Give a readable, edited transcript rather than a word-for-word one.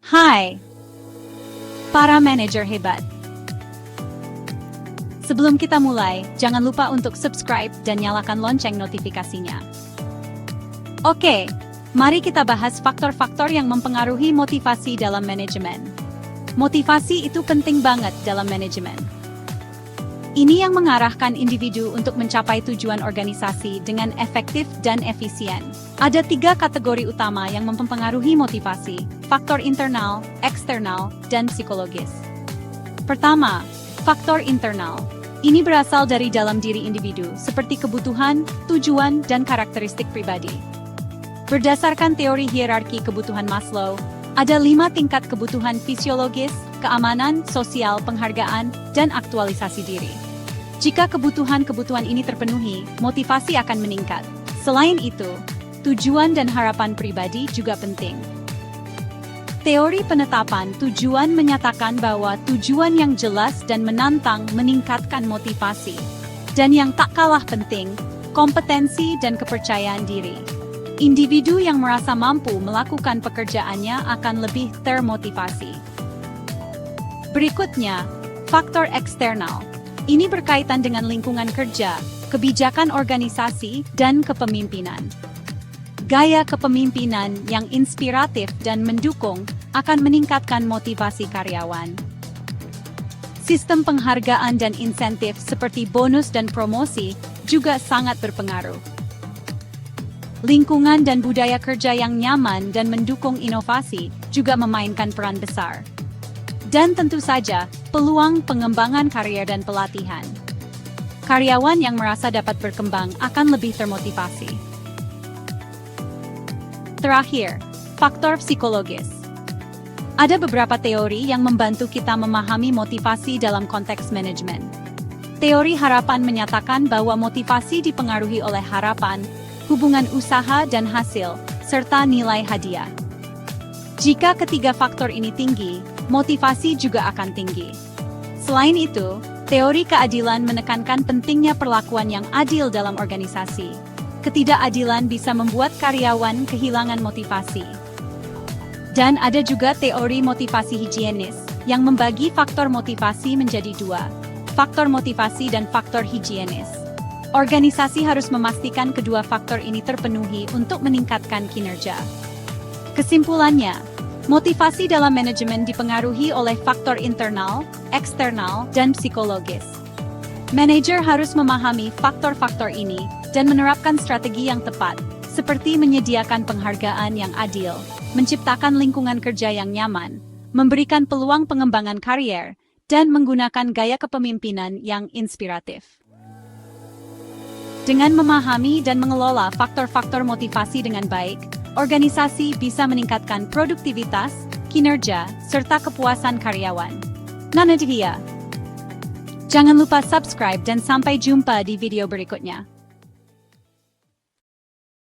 Hai, para manajer hebat. Sebelum kita mulai, jangan lupa untuk subscribe dan nyalakan lonceng notifikasinya. Oke, mari kita bahas faktor-faktor yang mempengaruhi motivasi dalam manajemen. Motivasi itu penting banget dalam manajemen. Ini yang mengarahkan individu untuk mencapai tujuan organisasi dengan efektif dan efisien. Ada 3 kategori utama yang mempengaruhi motivasi: faktor internal, eksternal, dan psikologis. Pertama, faktor internal. Ini berasal dari dalam diri individu, seperti kebutuhan, tujuan, dan karakteristik pribadi. Berdasarkan teori hierarki kebutuhan Maslow, ada 5 tingkat kebutuhan fisiologis, keamanan, sosial, penghargaan, dan aktualisasi diri. Jika kebutuhan-kebutuhan ini terpenuhi, motivasi akan meningkat. Selain itu, tujuan dan harapan pribadi juga penting. Teori penetapan tujuan menyatakan bahwa tujuan yang jelas dan menantang meningkatkan motivasi. Dan yang tak kalah penting, kompetensi dan kepercayaan diri. Individu yang merasa mampu melakukan pekerjaannya akan lebih termotivasi. Berikutnya, faktor eksternal. Ini berkaitan dengan lingkungan kerja, kebijakan organisasi, dan kepemimpinan. Gaya kepemimpinan yang inspiratif dan mendukung akan meningkatkan motivasi karyawan. Sistem penghargaan dan insentif seperti bonus dan promosi juga sangat berpengaruh. Lingkungan dan budaya kerja yang nyaman dan mendukung inovasi juga memainkan peran besar. Dan tentu saja, peluang pengembangan karier dan pelatihan. Karyawan yang merasa dapat berkembang akan lebih termotivasi. Terakhir, faktor psikologis. Ada beberapa teori yang membantu kita memahami motivasi dalam konteks manajemen. Teori harapan menyatakan bahwa motivasi dipengaruhi oleh harapan, hubungan usaha dan hasil, serta nilai hadiah. Jika ketiga faktor ini tinggi, motivasi juga akan tinggi. Selain itu, teori keadilan menekankan pentingnya perlakuan yang adil dalam organisasi. Ketidakadilan bisa membuat karyawan kehilangan motivasi. Dan ada juga teori motivasi higienis, yang membagi faktor motivasi menjadi 2, faktor motivasi dan faktor higienis. Organisasi harus memastikan kedua faktor ini terpenuhi untuk meningkatkan kinerja. Kesimpulannya, motivasi dalam manajemen dipengaruhi oleh faktor internal, eksternal, dan psikologis. Manajer harus memahami faktor-faktor ini dan menerapkan strategi yang tepat, seperti menyediakan penghargaan yang adil, menciptakan lingkungan kerja yang nyaman, memberikan peluang pengembangan karier, dan menggunakan gaya kepemimpinan yang inspiratif. Dengan memahami dan mengelola faktor-faktor motivasi dengan baik, organisasi bisa meningkatkan produktivitas, kinerja, serta kepuasan karyawan. Nah, dia. Jangan lupa subscribe dan sampai jumpa di video berikutnya.